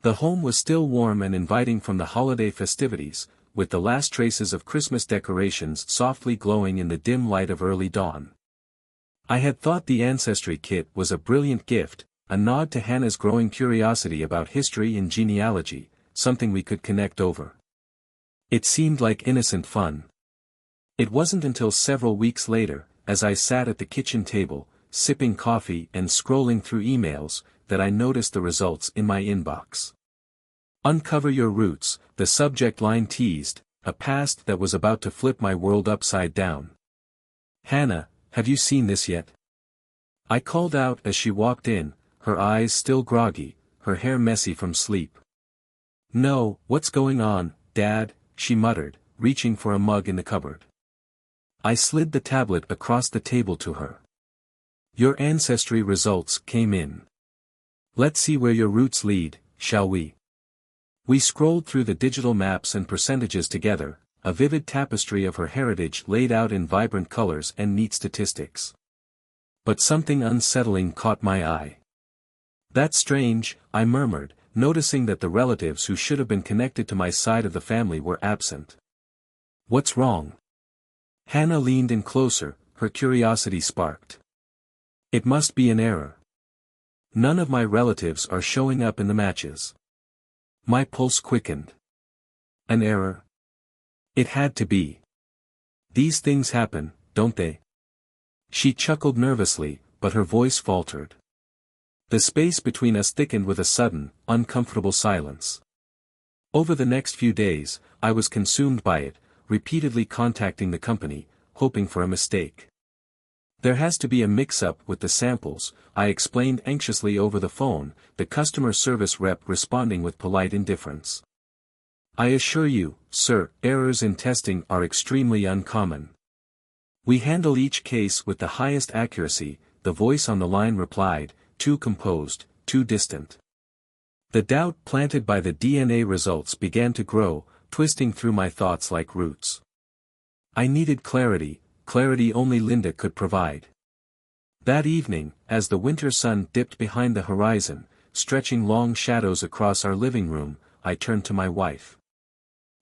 The home was still warm and inviting from the holiday festivities, with the last traces of Christmas decorations softly glowing in the dim light of early dawn. I had thought the ancestry kit was a brilliant gift, a nod to Hannah's growing curiosity about history and genealogy, something we could connect over. It seemed like innocent fun. It wasn't until several weeks later, as I sat at the kitchen table, sipping coffee and scrolling through emails, that I noticed the results in my inbox. Uncover your roots, the subject line teased, a past that was about to flip my world upside down. Hannah, have you seen this yet? I called out as she walked in, her eyes still groggy, her hair messy from sleep. No, what's going on, Dad? She muttered, reaching for a mug in the cupboard. I slid the tablet across the table to her. Your ancestry results came in. Let's see where your roots lead, shall we? We scrolled through the digital maps and percentages together, a vivid tapestry of her heritage laid out in vibrant colors and neat statistics. But something unsettling caught my eye. That's strange, I murmured, noticing that the relatives who should have been connected to my side of the family were absent. What's wrong? Hannah leaned in closer, her curiosity sparked. It must be an error. None of my relatives are showing up in the matches. My pulse quickened. An error? It had to be. These things happen, don't they? She chuckled nervously, but her voice faltered. The space between us thickened with a sudden, uncomfortable silence. Over the next few days, I was consumed by it, repeatedly contacting the company, hoping for a mistake. There has to be a mix-up with the samples, I explained anxiously over the phone, the customer service rep responding with polite indifference. I assure you, sir, errors in testing are extremely uncommon. We handle each case with the highest accuracy, the voice on the line replied, too composed, too distant. The doubt planted by the DNA results began to grow, twisting through my thoughts like roots. I needed clarity only Linda could provide. That evening, as the winter sun dipped behind the horizon, stretching long shadows across our living room, I turned to my wife.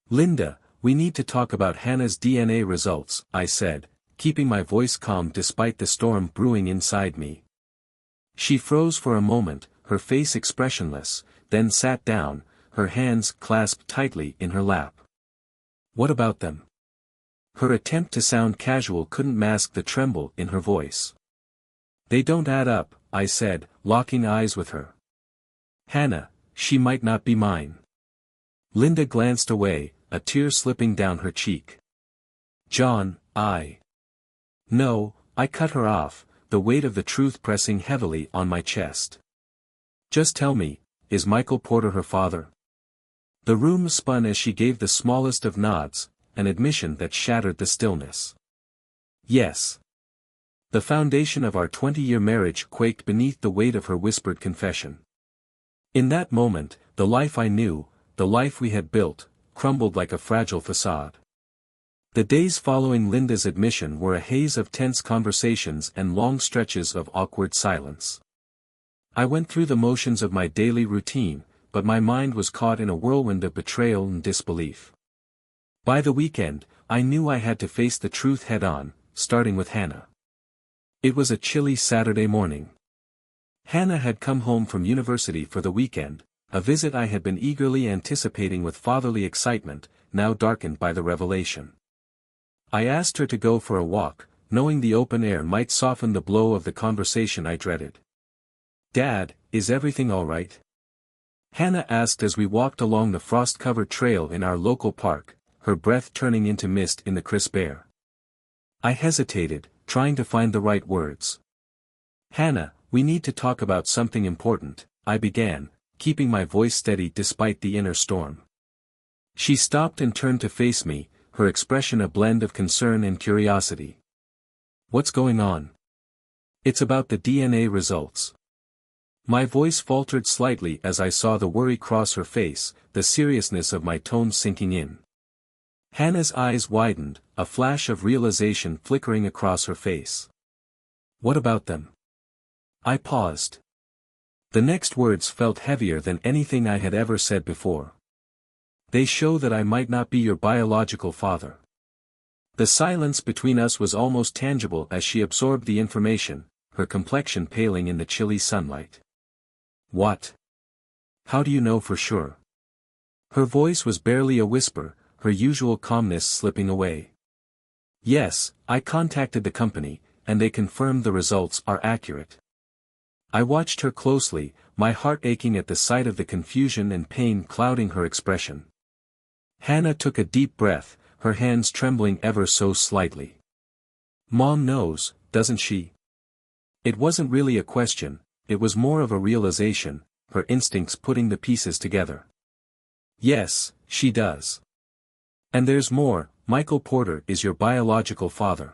Linda, we need to talk about Hannah's DNA results, I said, keeping my voice calm despite the storm brewing inside me. She froze for a moment, her face expressionless, then sat down, her hands clasped tightly in her lap. What about them? Her attempt to sound casual couldn't mask the tremble in her voice. They don't add up, I said, locking eyes with her. Hannah, she might not be mine. Linda glanced away, a tear slipping down her cheek. John, No, I cut her off, the weight of the truth pressing heavily on my chest. Just tell me, is Michael Porter her father? The room spun as she gave the smallest of nods, an admission that shattered the stillness. Yes. The foundation of our 20-year marriage quaked beneath the weight of her whispered confession. In that moment, the life I knew, the life we had built, crumbled like a fragile facade. The days following Linda's admission were a haze of tense conversations and long stretches of awkward silence. I went through the motions of my daily routine, but my mind was caught in a whirlwind of betrayal and disbelief. By the weekend, I knew I had to face the truth head-on, starting with Hannah. It was a chilly Saturday morning. Hannah had come home from university for the weekend, a visit I had been eagerly anticipating with fatherly excitement, now darkened by the revelation. I asked her to go for a walk, knowing the open air might soften the blow of the conversation I dreaded. Dad, is everything all right? Hannah asked as we walked along the frost-covered trail in our local park, her breath turning into mist in the crisp air. I hesitated, trying to find the right words. Hannah, we need to talk about something important, I began, keeping my voice steady despite the inner storm. She stopped and turned to face me, her expression a blend of concern and curiosity. What's going on? It's about the DNA results. My voice faltered slightly as I saw the worry cross her face, the seriousness of my tone sinking in. Hannah's eyes widened, a flash of realization flickering across her face. What about them? I paused. The next words felt heavier than anything I had ever said before. They show that I might not be your biological father. The silence between us was almost tangible as she absorbed the information, her complexion paling in the chilly sunlight. What? How do you know for sure? Her voice was barely a whisper, her usual calmness slipping away. Yes, I contacted the company, and they confirmed the results are accurate. I watched her closely, my heart aching at the sight of the confusion and pain clouding her expression. Hannah took a deep breath, her hands trembling ever so slightly. Mom knows, doesn't she? It wasn't really a question, it was more of a realization, her instincts putting the pieces together. Yes, she does. And there's more, Michael Porter is your biological father.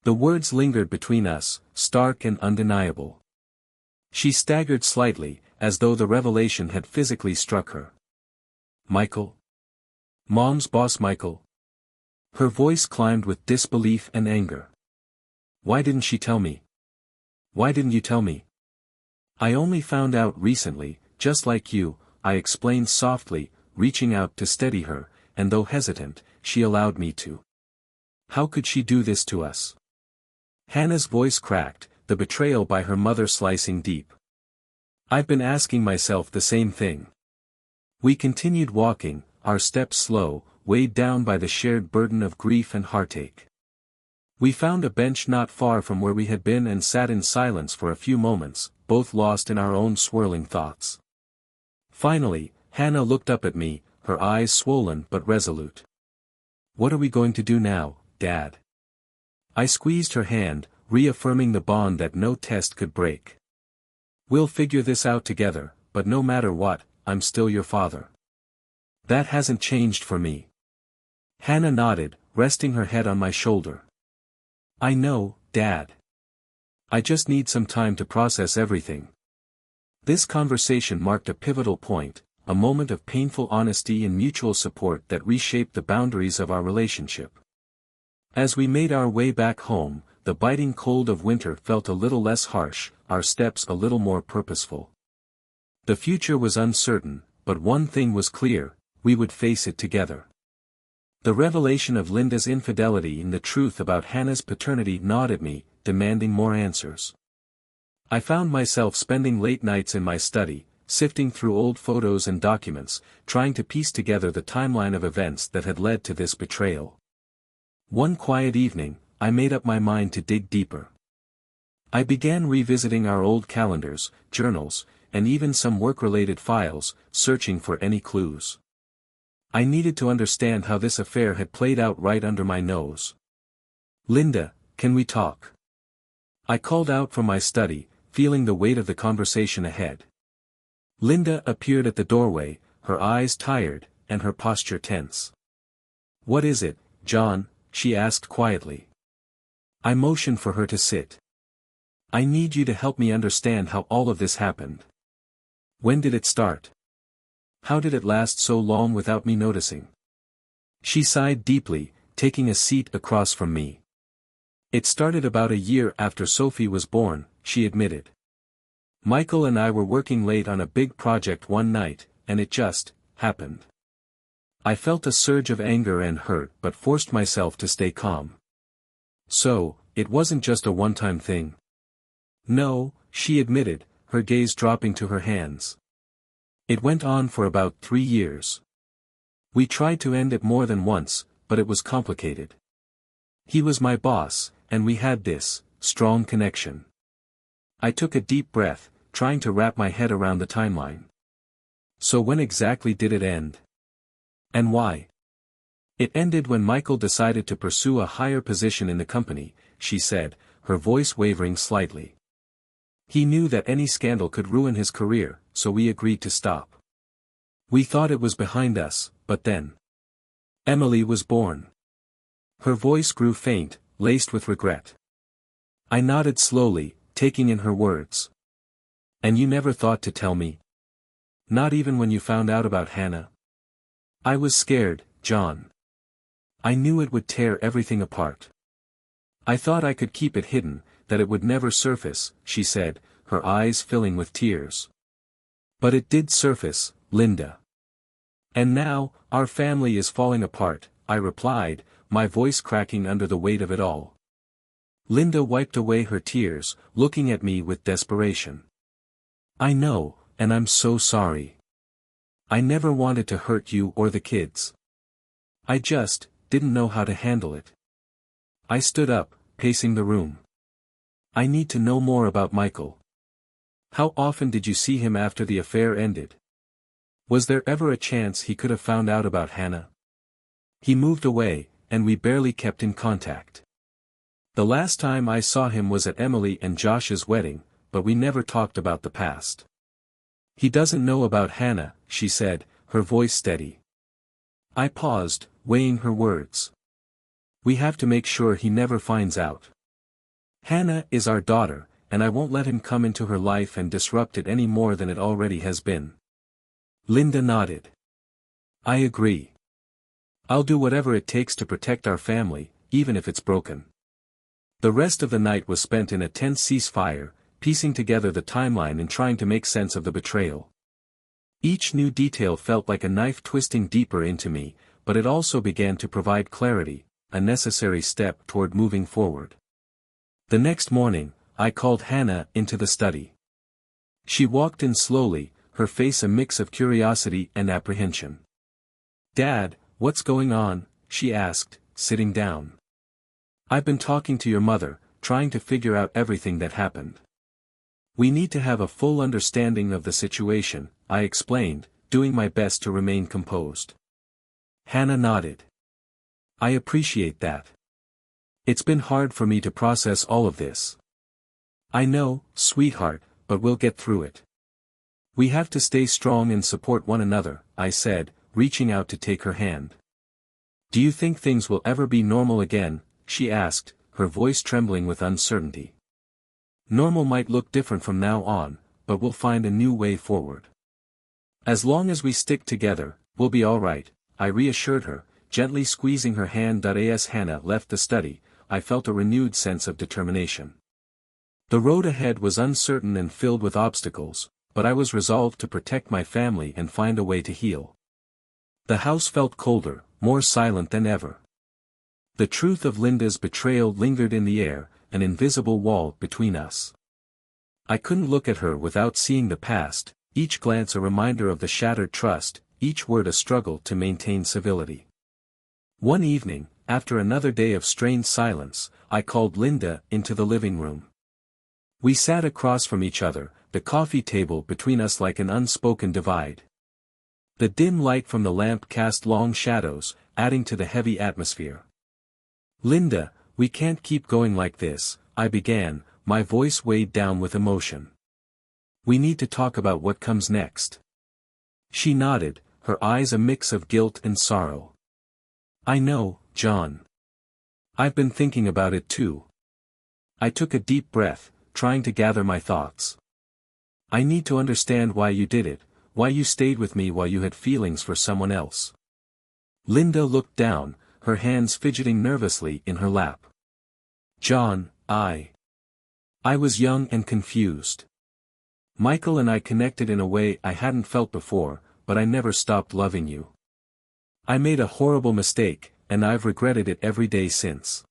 The words lingered between us, stark and undeniable. She staggered slightly, as though the revelation had physically struck her. Michael? Mom's boss Michael? Her voice climbed with disbelief and anger. Why didn't she tell me? Why didn't you tell me? I only found out recently, just like you, I explained softly, reaching out to steady her, and though hesitant, she allowed me to. How could she do this to us? Hannah's voice cracked, the betrayal by her mother slicing deep. I've been asking myself the same thing. We continued walking, our steps slow, weighed down by the shared burden of grief and heartache. We found a bench not far from where we had been and sat in silence for a few moments, both lost in our own swirling thoughts. Finally, Hannah looked up at me, her eyes swollen but resolute. What are we going to do now, Dad? I squeezed her hand, reaffirming the bond that no test could break. We'll figure this out together, but no matter what, I'm still your father. That hasn't changed for me. Hannah nodded, resting her head on my shoulder. I know, Dad. I just need some time to process everything. This conversation marked a pivotal point, a moment of painful honesty and mutual support that reshaped the boundaries of our relationship. As we made our way back home, the biting cold of winter felt a little less harsh, our steps a little more purposeful. The future was uncertain, but one thing was clear, we would face it together. The revelation of Linda's infidelity and the truth about Hannah's paternity gnawed at me, demanding more answers. I found myself spending late nights in my study, sifting through old photos and documents, trying to piece together the timeline of events that had led to this betrayal. One quiet evening, I made up my mind to dig deeper. I began revisiting our old calendars, journals, and even some work-related files, searching for any clues. I needed to understand how this affair had played out right under my nose. Linda, can we talk? I called out from my study, feeling the weight of the conversation ahead. Linda appeared at the doorway, her eyes tired, and her posture tense. What is it, John? She asked quietly. I motioned for her to sit. I need you to help me understand how all of this happened. When did it start? How did it last so long without me noticing? She sighed deeply, taking a seat across from me. It started about a year after Sophie was born, she admitted. Michael and I were working late on a big project one night, and it just happened. I felt a surge of anger and hurt but forced myself to stay calm. So, it wasn't just a one-time thing. No, she admitted, her gaze dropping to her hands. It went on for about 3 years. We tried to end it more than once, but it was complicated. He was my boss, and we had this strong connection. I took a deep breath, trying to wrap my head around the timeline. So when exactly did it end? And why? It ended when Michael decided to pursue a higher position in the company, she said, her voice wavering slightly. He knew that any scandal could ruin his career, so we agreed to stop. We thought it was behind us, but then Emily was born. Her voice grew faint, laced with regret. I nodded slowly, taking in her words. And you never thought to tell me? Not even when you found out about Hannah? I was scared, John. I knew it would tear everything apart. I thought I could keep it hidden, that it would never surface, she said, her eyes filling with tears. But it did surface, Linda. And now, our family is falling apart, I replied, my voice cracking under the weight of it all. Linda wiped away her tears, looking at me with desperation. I know, and I'm so sorry. I never wanted to hurt you or the kids. I just didn't know how to handle it. I stood up, pacing the room. I need to know more about Michael. How often did you see him after the affair ended? Was there ever a chance he could have found out about Hannah? He moved away, and we barely kept in contact. The last time I saw him was at Emily and Josh's wedding, but we never talked about the past. He doesn't know about Hannah, she said, her voice steady. I paused, weighing her words. We have to make sure he never finds out. Hannah is our daughter, and I won't let him come into her life and disrupt it any more than it already has been. Linda nodded. I agree. I'll do whatever it takes to protect our family, even if it's broken. The rest of the night was spent in a tense ceasefire, piecing together the timeline and trying to make sense of the betrayal. Each new detail felt like a knife twisting deeper into me, but it also began to provide clarity, a necessary step toward moving forward. The next morning, I called Hannah into the study. She walked in slowly, her face a mix of curiosity and apprehension. Dad, what's going on? She asked, sitting down. I've been talking to your mother, trying to figure out everything that happened. We need to have a full understanding of the situation, I explained, doing my best to remain composed. Hannah nodded. I appreciate that. It's been hard for me to process all of this. I know, sweetheart, but we'll get through it. We have to stay strong and support one another, I said, reaching out to take her hand. Do you think things will ever be normal again? She asked, her voice trembling with uncertainty. Normal might look different from now on, but we'll find a new way forward. As long as we stick together, we'll be all right, I reassured her, gently squeezing her hand. As Hannah left the study, I felt a renewed sense of determination. The road ahead was uncertain and filled with obstacles, but I was resolved to protect my family and find a way to heal. The house felt colder, more silent than ever. The truth of Linda's betrayal lingered in the air, an invisible wall between us. I couldn't look at her without seeing the past, each glance a reminder of the shattered trust, each word a struggle to maintain civility. One evening, after another day of strained silence, I called Linda into the living room. We sat across from each other, the coffee table between us like an unspoken divide. The dim light from the lamp cast long shadows, adding to the heavy atmosphere. Linda, we can't keep going like this, I began, my voice weighed down with emotion. We need to talk about what comes next. She nodded, her eyes a mix of guilt and sorrow. I know, John. I've been thinking about it too. I took a deep breath, trying to gather my thoughts. I need to understand why you did it, why you stayed with me while you had feelings for someone else. Linda looked down, her hands fidgeting nervously in her lap. John, I was young and confused. Michael and I connected in a way I hadn't felt before, but I never stopped loving you. I made a horrible mistake, and I've regretted it every day since.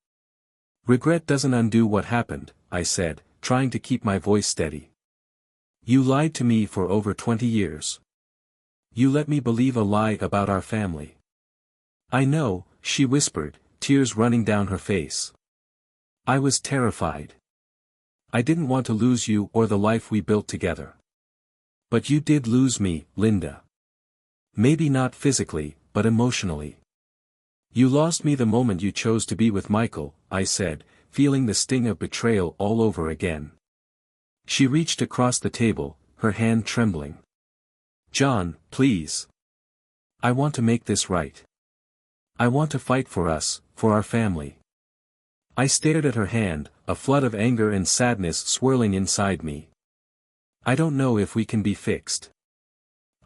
Regret doesn't undo what happened, I said, trying to keep my voice steady. You lied to me for over 20 years. You let me believe a lie about our family. I know, she whispered, tears running down her face. I was terrified. I didn't want to lose you or the life we built together. But you did lose me, Linda. Maybe not physically, but emotionally. You lost me the moment you chose to be with Michael, I said, feeling the sting of betrayal all over again. She reached across the table, her hand trembling. John, please. I want to make this right. I want to fight for us, for our family. I stared at her hand, a flood of anger and sadness swirling inside me. I don't know if we can be fixed.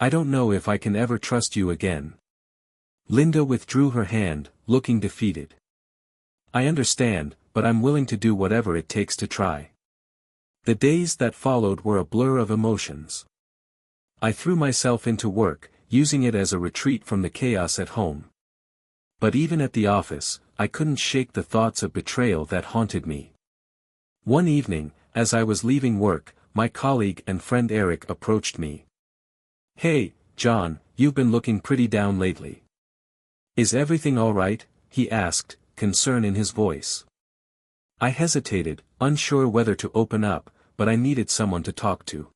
I don't know if I can ever trust you again. Linda withdrew her hand, looking defeated. I understand, but I'm willing to do whatever it takes to try. The days that followed were a blur of emotions. I threw myself into work, using it as a retreat from the chaos at home. But even at the office, I couldn't shake the thoughts of betrayal that haunted me. One evening, as I was leaving work, my colleague and friend Eric approached me. "Hey, John, you've been looking pretty down lately. Is everything all right?" he asked, concern in his voice. I hesitated, unsure whether to open up, but I needed someone to talk to.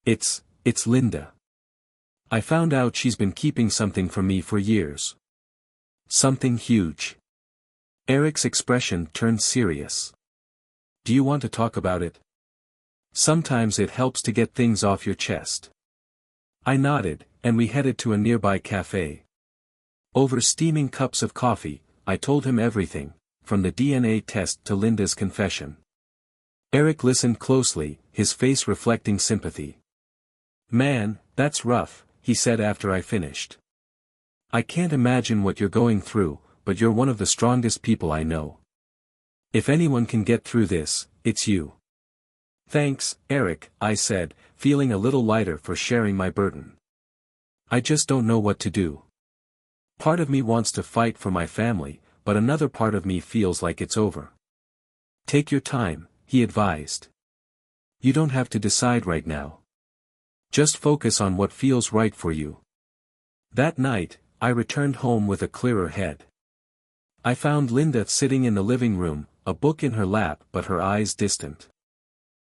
It's Linda. I found out she's been keeping something from me for years. Something huge. Eric's expression turned serious. "Do you want to talk about it? Sometimes it helps to get things off your chest." I nodded, and we headed to a nearby cafe. Over steaming cups of coffee, I told him everything, from the DNA test to Linda's confession. Eric listened closely, his face reflecting sympathy. "Man, that's rough," he said after I finished. "I can't imagine what you're going through, but you're one of the strongest people I know. If anyone can get through this, it's you." "Thanks, Eric," I said, feeling a little lighter for sharing my burden. "I just don't know what to do. Part of me wants to fight for my family, but another part of me feels like it's over." "Take your time," he advised. "You don't have to decide right now. Just focus on what feels right for you." That night, I returned home with a clearer head. I found Linda sitting in the living room, a book in her lap but her eyes distant.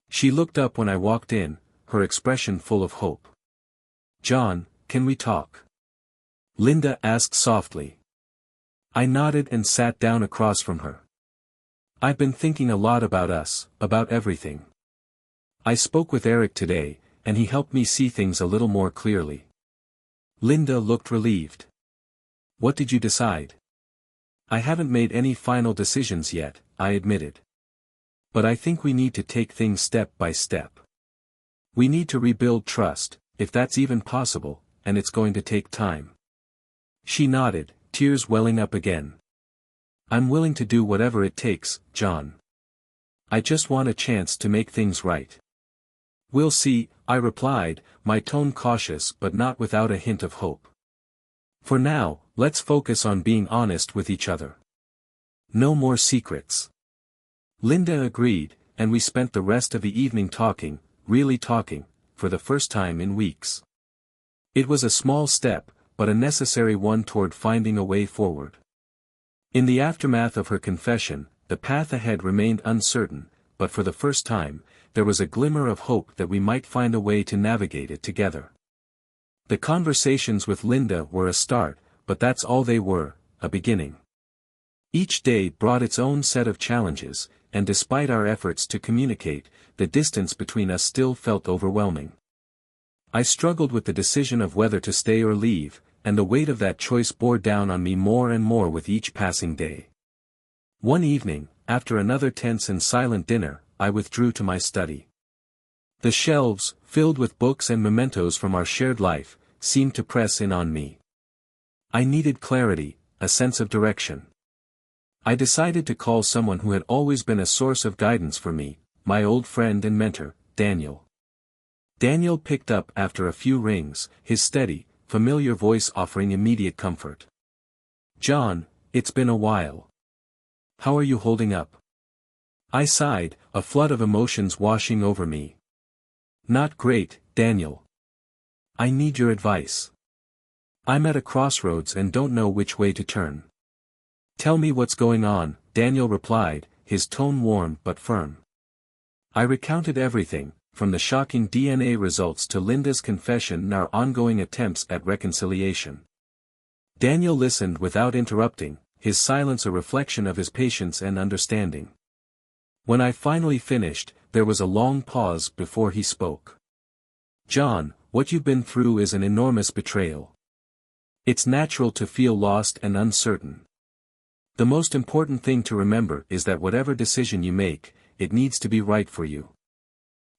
She looked up when I walked in, her expression full of hope. "John, can we talk?" Linda asked softly. I nodded and sat down across from her. "I've been thinking a lot about us, about everything. I spoke with Eric today, and he helped me see things a little more clearly." Linda looked relieved. "What did you decide?" "I haven't made any final decisions yet," I admitted. "But I think we need to take things step by step. We need to rebuild trust, if that's even possible, and it's going to take time." She nodded, tears welling up again. "I'm willing to do whatever it takes, John. I just want a chance to make things right." "We'll see," I replied, my tone cautious but not without a hint of hope. "For now, let's focus on being honest with each other. No more secrets." Linda agreed, and we spent the rest of the evening talking, really talking, for the first time in weeks. It was a small step, but a necessary one toward finding a way forward. In the aftermath of her confession, the path ahead remained uncertain, but for the first time, there was a glimmer of hope that we might find a way to navigate it together. The conversations with Linda were a start, but that's all they were, a beginning. Each day brought its own set of challenges, and despite our efforts to communicate, the distance between us still felt overwhelming. I struggled with the decision of whether to stay or leave, and the weight of that choice bore down on me more and more with each passing day. One evening, after another tense and silent dinner, I withdrew to my study. The shelves, filled with books and mementos from our shared life, seemed to press in on me. I needed clarity, a sense of direction. I decided to call someone who had always been a source of guidance for me, my old friend and mentor, Daniel. Daniel picked up after a few rings, his steady, familiar voice offering immediate comfort. "John, it's been a while. How are you holding up?" I sighed, a flood of emotions washing over me. "Not great, Daniel. I need your advice. I'm at a crossroads and don't know which way to turn." "Tell me what's going on," Daniel replied, his tone warm but firm. I recounted everything, from the shocking DNA results to Linda's confession and our ongoing attempts at reconciliation. Daniel listened without interrupting, his silence a reflection of his patience and understanding. When I finally finished, there was a long pause before he spoke. "John, what you've been through is an enormous betrayal. It's natural to feel lost and uncertain. The most important thing to remember is that whatever decision you make, it needs to be right for you."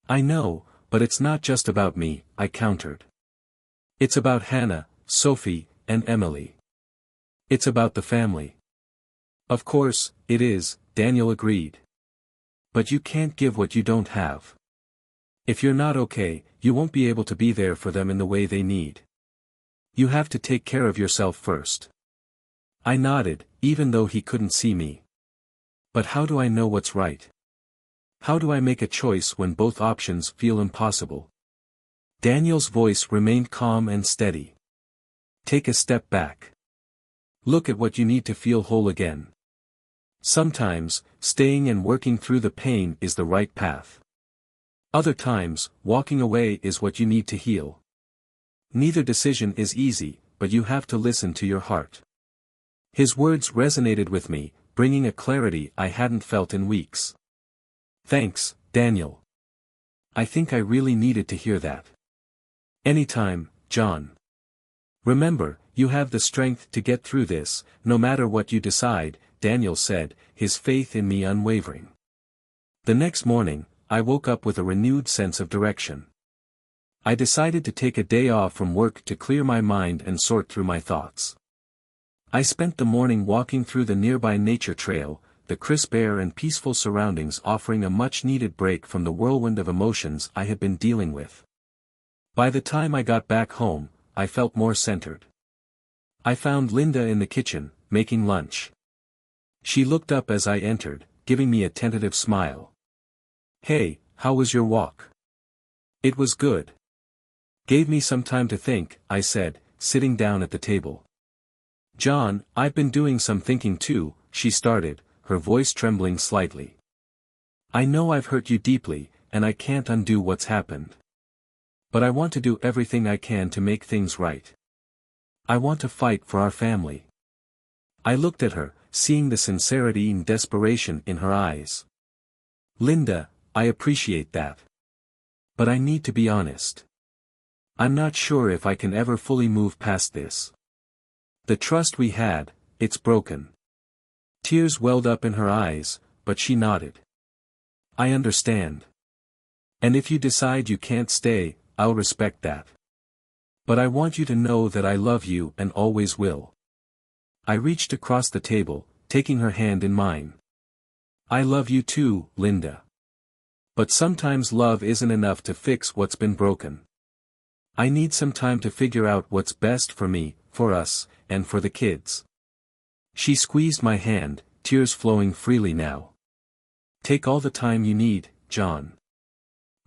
"I know, but it's not just about me," I countered. "It's about Hannah, Sophie, and Emily. It's about the family." "Of course, it is," Daniel agreed. But you can't give what you don't have. If you're not okay, you won't be able to be there for them in the way they need. You have to take care of yourself first. I nodded, even though he couldn't see me. But how do I know what's right? How do I make a choice when both options feel impossible? Daniel's voice remained calm and steady. Take a step back. Look at what you need to feel whole again. Sometimes, staying and working through the pain is the right path. Other times, walking away is what you need to heal. Neither decision is easy, but you have to listen to your heart. His words resonated with me, bringing a clarity I hadn't felt in weeks. Thanks, Daniel. I think I really needed to hear that. Anytime, John. Remember, you have the strength to get through this, no matter what you decide, Daniel said, his faith in me unwavering. The next morning, I woke up with a renewed sense of direction. I decided to take a day off from work to clear my mind and sort through my thoughts. I spent the morning walking through the nearby nature trail, the crisp air and peaceful surroundings offering a much-needed break from the whirlwind of emotions I had been dealing with. By the time I got back home, I felt more centered. I found Linda in the kitchen, making lunch. She looked up as I entered, giving me a tentative smile. Hey, how was your walk? It was good. Gave me some time to think, I said, sitting down at the table. John, I've been doing some thinking too, she started, her voice trembling slightly. I know I've hurt you deeply, and I can't undo what's happened. But I want to do everything I can to make things right. I want to fight for our family. I looked at her, seeing the sincerity and desperation in her eyes. Linda, I appreciate that. But I need to be honest. I'm not sure if I can ever fully move past this. The trust we had, it's broken. Tears welled up in her eyes, but she nodded. I understand. And if you decide you can't stay, I'll respect that. But I want you to know that I love you and always will. I reached across the table, taking her hand in mine. I love you too, Linda. But sometimes love isn't enough to fix what's been broken. I need some time to figure out what's best for me, for us, and for the kids. She squeezed my hand, tears flowing freely now. Take all the time you need, John.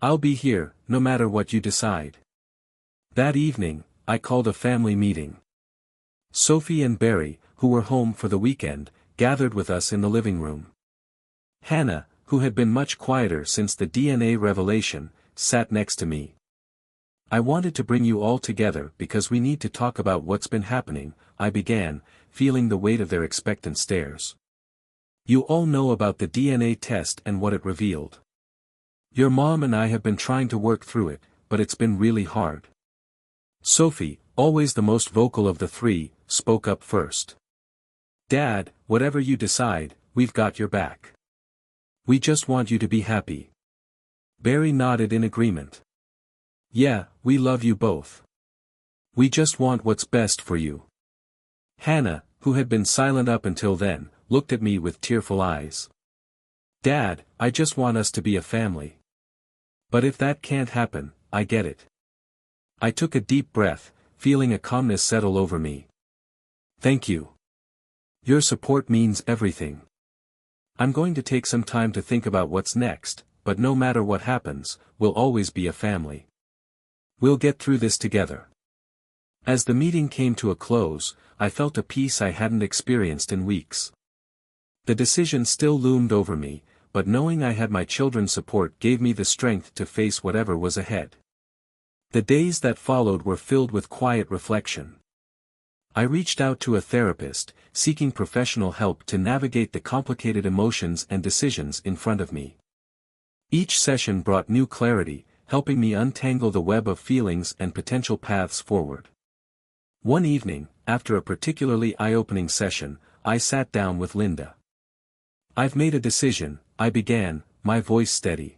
I'll be here, no matter what you decide. That evening, I called a family meeting. Sophie and Barry, who were home for the weekend, gathered with us in the living room. Hannah, who had been much quieter since the DNA revelation, sat next to me. I wanted to bring you all together because we need to talk about what's been happening, I began, feeling the weight of their expectant stares. You all know about the DNA test and what it revealed. Your mom and I have been trying to work through it, but it's been really hard. Sophie, always the most vocal of the three, spoke up first. Dad, whatever you decide, we've got your back. We just want you to be happy. Barry nodded in agreement. Yeah, we love you both. We just want what's best for you. Hannah, who had been silent up until then, looked at me with tearful eyes. Dad, I just want us to be a family. But if that can't happen, I get it. I took a deep breath, feeling a calmness settle over me. Thank you. Your support means everything. I'm going to take some time to think about what's next, but no matter what happens, we'll always be a family. We'll get through this together. As the meeting came to a close, I felt a peace I hadn't experienced in weeks. The decision still loomed over me, but knowing I had my children's support gave me the strength to face whatever was ahead. The days that followed were filled with quiet reflection. I reached out to a therapist, seeking professional help to navigate the complicated emotions and decisions in front of me. Each session brought new clarity, helping me untangle the web of feelings and potential paths forward. One evening, after a particularly eye-opening session, I sat down with Linda. I've made a decision, I began, my voice steady.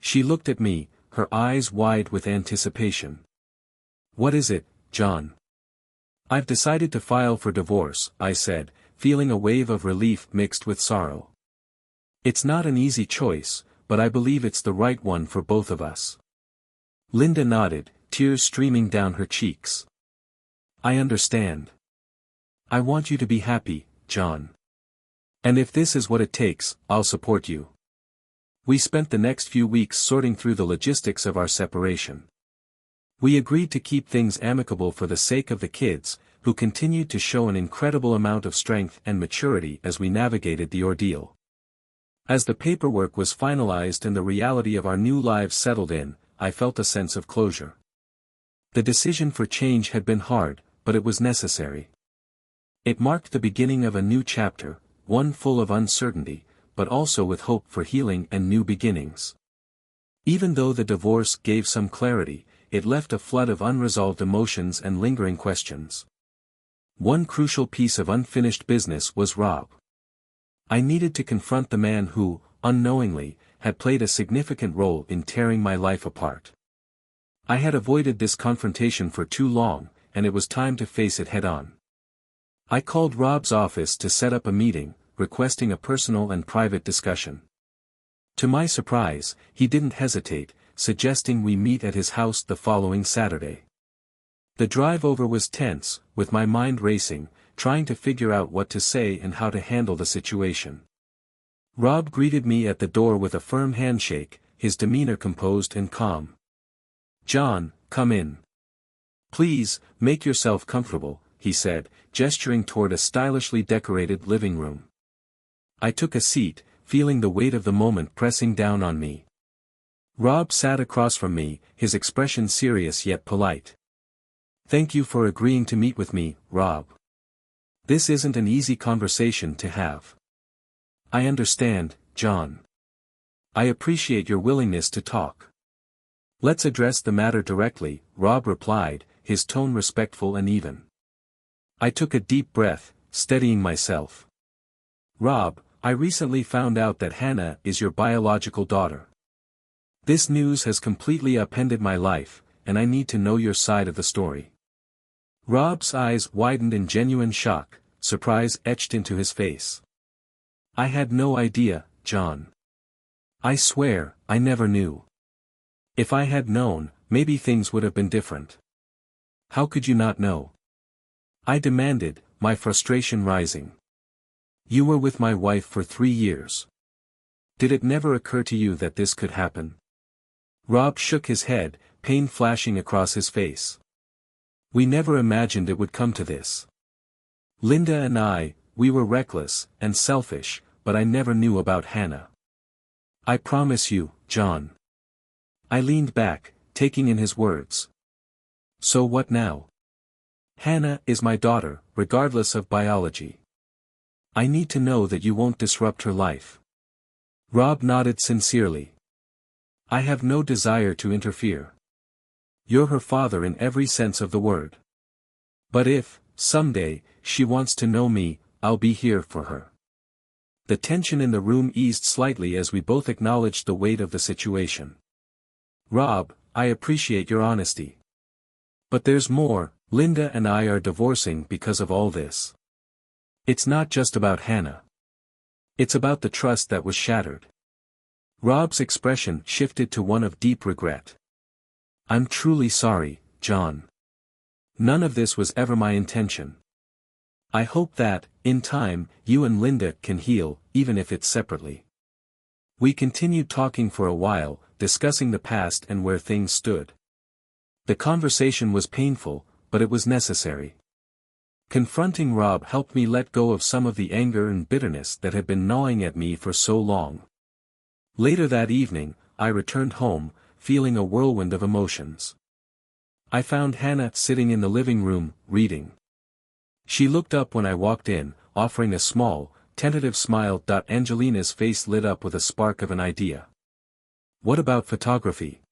She looked at me, her eyes wide with anticipation. What is it, John? I've decided to file for divorce, I said, feeling a wave of relief mixed with sorrow. It's not an easy choice, but I believe it's the right one for both of us. Linda nodded, tears streaming down her cheeks. I understand. I want you to be happy, John. And if this is what it takes, I'll support you. We spent the next few weeks sorting through the logistics of our separation. We agreed to keep things amicable for the sake of the kids, who continued to show an incredible amount of strength and maturity as we navigated the ordeal. As the paperwork was finalized and the reality of our new lives settled in, I felt a sense of closure. The decision for change had been hard, but it was necessary. It marked the beginning of a new chapter, one full of uncertainty, but also with hope for healing and new beginnings. Even though the divorce gave some clarity, it left a flood of unresolved emotions and lingering questions. One crucial piece of unfinished business was Rob. I needed to confront the man who, unknowingly, had played a significant role in tearing my life apart. I had avoided this confrontation for too long, and it was time to face it head-on. I called Rob's office to set up a meeting, requesting a personal and private discussion. To my surprise, he didn't hesitate, suggesting we meet at his house the following Saturday. The drive over was tense, with my mind racing, trying to figure out what to say and how to handle the situation. Rob greeted me at the door with a firm handshake, his demeanor composed and calm. John, come in. Please, make yourself comfortable, he said, gesturing toward a stylishly decorated living room. I took a seat, feeling the weight of the moment pressing down on me. Rob sat across from me, his expression serious yet polite. Thank you for agreeing to meet with me, Rob. This isn't an easy conversation to have. I understand, John. I appreciate your willingness to talk. Let's address the matter directly, Rob replied, his tone respectful and even. I took a deep breath, steadying myself. Rob, I recently found out that Hannah is your biological daughter. This news has completely upended my life, and I need to know your side of the story. Rob's eyes widened in genuine shock, surprise etched into his face. I had no idea, John. I swear, I never knew. If I had known, maybe things would have been different. How could you not know? I demanded, my frustration rising. You were with my wife for 3 years. Did it never occur to you that this could happen? Rob shook his head, pain flashing across his face. We never imagined it would come to this. Linda and I, we were reckless and selfish, but I never knew about Hannah. I promise you, John. I leaned back, taking in his words. So what now? Hannah is my daughter, regardless of biology. I need to know that you won't disrupt her life. Rob nodded sincerely. I have no desire to interfere. You're her father in every sense of the word. But if, someday, she wants to know me, I'll be here for her. The tension in the room eased slightly as we both acknowledged the weight of the situation. Rob, I appreciate your honesty. But there's more, Linda and I are divorcing because of all this. It's not just about Hannah. It's about the trust that was shattered. Rob's expression shifted to one of deep regret. I'm truly sorry, John. None of this was ever my intention. I hope that, in time, you and Linda can heal, even if it's separately. We continued talking for a while, discussing the past and where things stood. The conversation was painful, but it was necessary. Confronting Rob helped me let go of some of the anger and bitterness that had been gnawing at me for so long. Later that evening, I returned home, feeling a whirlwind of emotions. I found Hannah sitting in the living room, reading. She looked up when I walked in, offering a small, tentative smile. Angelina's face lit up with a spark of an idea. What about photography?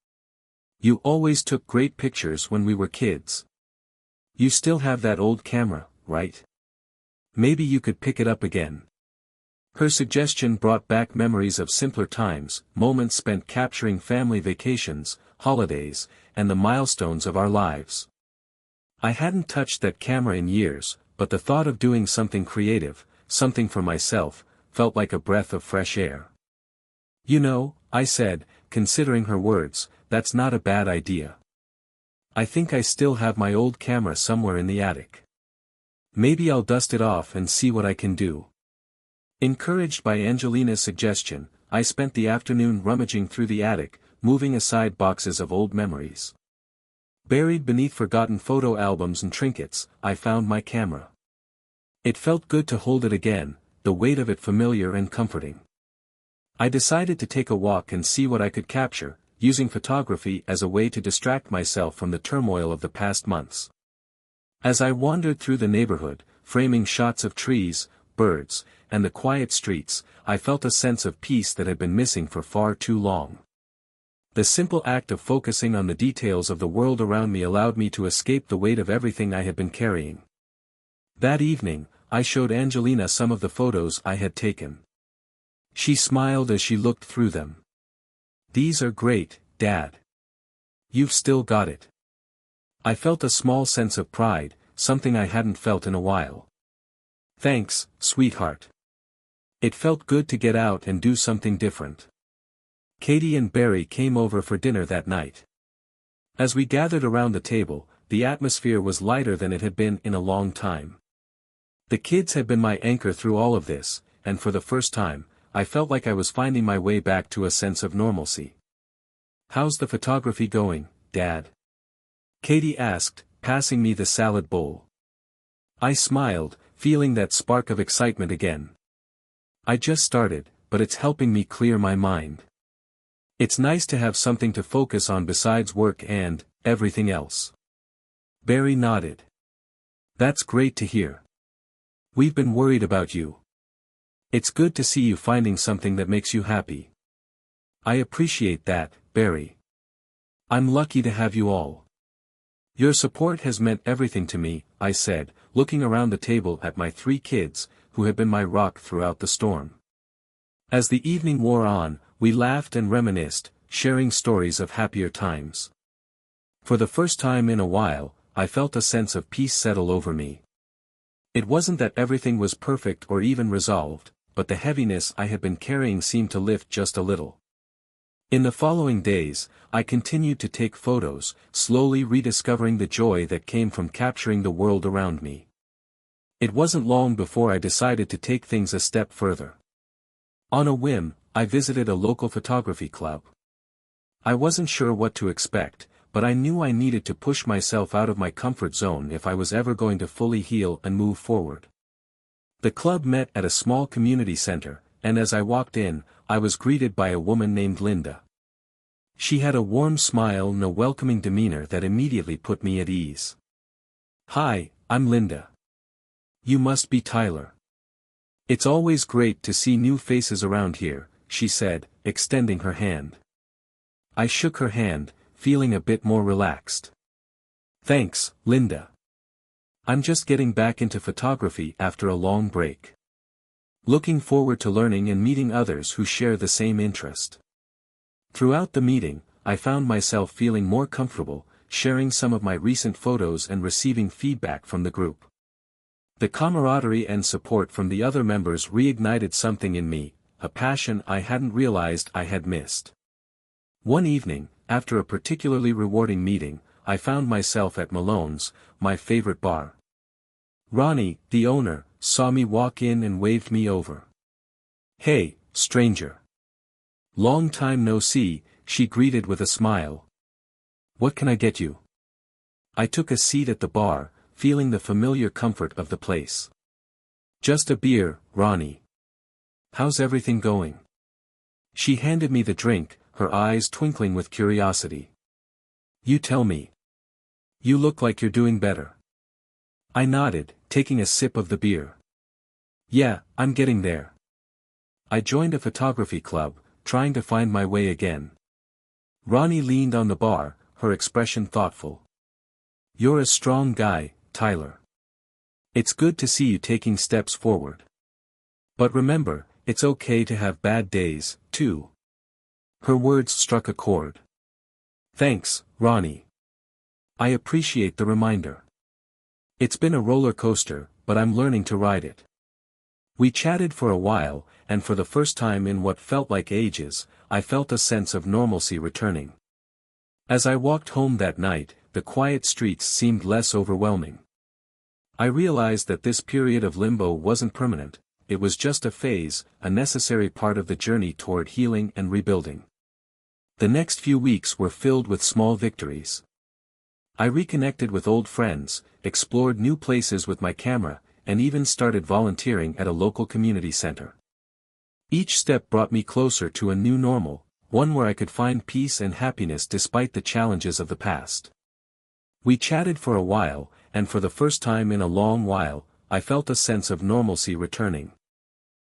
You always took great pictures when we were kids. You still have that old camera, right? Maybe you could pick it up again. Her suggestion brought back memories of simpler times, moments spent capturing family vacations, holidays, and the milestones of our lives. I hadn't touched that camera in years, but the thought of doing something creative, something for myself, felt like a breath of fresh air. You know, I said, considering her words, that's not a bad idea. I think I still have my old camera somewhere in the attic. Maybe I'll dust it off and see what I can do. Encouraged by Angelina's suggestion, I spent the afternoon rummaging through the attic, moving aside boxes of old memories. Buried beneath forgotten photo albums and trinkets, I found my camera. It felt good to hold it again, the weight of it familiar and comforting. I decided to take a walk and see what I could capture, using photography as a way to distract myself from the turmoil of the past months. As I wandered through the neighborhood, framing shots of trees, birds, and the quiet streets, I felt a sense of peace that had been missing for far too long. The simple act of focusing on the details of the world around me allowed me to escape the weight of everything I had been carrying. That evening, I showed Angelina some of the photos I had taken. She smiled as she looked through them. "These are great, Dad. You've still got it." I felt a small sense of pride, something I hadn't felt in a while. "Thanks, sweetheart. It felt good to get out and do something different." Katie and Barry came over for dinner that night. As we gathered around the table, the atmosphere was lighter than it had been in a long time. The kids had been my anchor through all of this, and for the first time, I felt like I was finding my way back to a sense of normalcy. "How's the photography going, Dad?" Katie asked, passing me the salad bowl. I smiled, feeling that spark of excitement again. "I just started, but it's helping me clear my mind. It's nice to have something to focus on besides work and everything else." Barry nodded. "That's great to hear. We've been worried about you. It's good to see you finding something that makes you happy." "I appreciate that, Barry. I'm lucky to have you all. Your support has meant everything to me," I said, looking around the table at my 3 kids, who had been my rock throughout the storm. As the evening wore on, we laughed and reminisced, sharing stories of happier times. For the first time in a while, I felt a sense of peace settle over me. It wasn't that everything was perfect or even resolved, but the heaviness I had been carrying seemed to lift just a little. In the following days, I continued to take photos, slowly rediscovering the joy that came from capturing the world around me. It wasn't long before I decided to take things a step further. On a whim, I visited a local photography club. I wasn't sure what to expect, but I knew I needed to push myself out of my comfort zone if I was ever going to fully heal and move forward. The club met at a small community center, and as I walked in, I was greeted by a woman named Linda. She had a warm smile and a welcoming demeanor that immediately put me at ease. "Hi, I'm Linda. You must be Tyler. It's always great to see new faces around here," she said, extending her hand. I shook her hand, feeling a bit more relaxed. "Thanks, Linda. I'm just getting back into photography after a long break. Looking forward to learning and meeting others who share the same interest." Throughout the meeting, I found myself feeling more comfortable, sharing some of my recent photos and receiving feedback from the group. The camaraderie and support from the other members reignited something in me, a passion I hadn't realized I had missed. One evening, after a particularly rewarding meeting, I found myself at Malone's, my favorite bar. Ronnie, the owner, saw me walk in and waved me over. "Hey, stranger. Long time no see," she greeted with a smile. "What can I get you?" I took a seat at the bar, feeling the familiar comfort of the place. "Just a beer, Ronnie. How's everything going?" She handed me the drink, her eyes twinkling with curiosity. "You tell me. You look like you're doing better." I nodded, taking a sip of the beer. "Yeah, I'm getting there. I joined a photography club, trying to find my way again." Ronnie leaned on the bar, her expression thoughtful. "You're a strong guy, Tyler. It's good to see you taking steps forward. But remember, it's okay to have bad days, too." Her words struck a chord. "Thanks, Ronnie. I appreciate the reminder. It's been a roller coaster, but I'm learning to ride it." We chatted for a while, and for the first time in what felt like ages, I felt a sense of normalcy returning. As I walked home that night, the quiet streets seemed less overwhelming. I realized that this period of limbo wasn't permanent, it was just a phase, a necessary part of the journey toward healing and rebuilding. The next few weeks were filled with small victories. I reconnected with old friends, explored new places with my camera, and even started volunteering at a local community center. Each step brought me closer to a new normal, one where I could find peace and happiness despite the challenges of the past. We chatted for a while, and for the first time in a long while, I felt a sense of normalcy returning.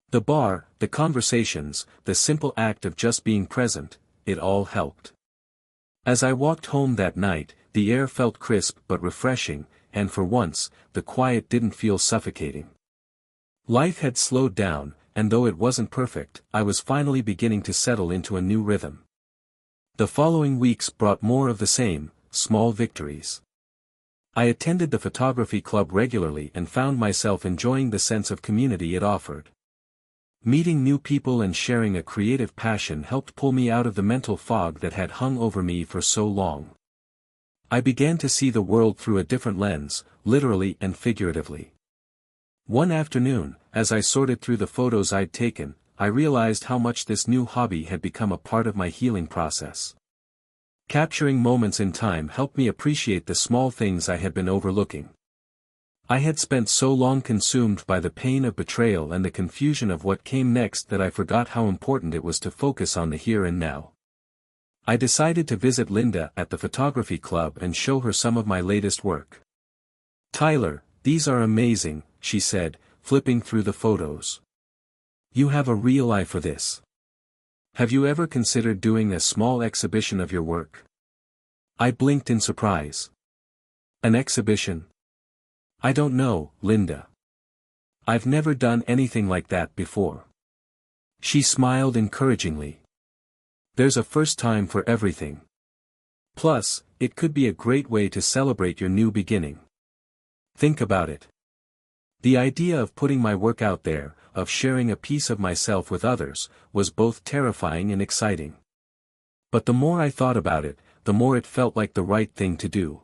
The bar, the conversations, the simple act of just being present, it all helped. As I walked home that night, the air felt crisp but refreshing, and for once, the quiet didn't feel suffocating. Life had slowed down, and though it wasn't perfect, I was finally beginning to settle into a new rhythm. The following weeks brought more of the same, small victories. I attended the photography club regularly and found myself enjoying the sense of community it offered. Meeting new people and sharing a creative passion helped pull me out of the mental fog that had hung over me for so long. I began to see the world through a different lens, literally and figuratively. One afternoon, as I sorted through the photos I'd taken, I realized how much this new hobby had become a part of my healing process. Capturing moments in time helped me appreciate the small things I had been overlooking. I had spent so long consumed by the pain of betrayal and the confusion of what came next that I forgot how important it was to focus on the here and now. I decided to visit Linda at the photography club and show her some of my latest work. "Tyler, these are amazing," she said, flipping through the photos. "You have a real eye for this. Have you ever considered doing a small exhibition of your work?" I blinked in surprise. "An exhibition? I don't know, Linda. I've never done anything like that before." She smiled encouragingly. "There's a first time for everything. Plus, it could be a great way to celebrate your new beginning. Think about it." The idea of putting my work out there, of sharing a piece of myself with others, was both terrifying and exciting. But the more I thought about it, the more it felt like the right thing to do.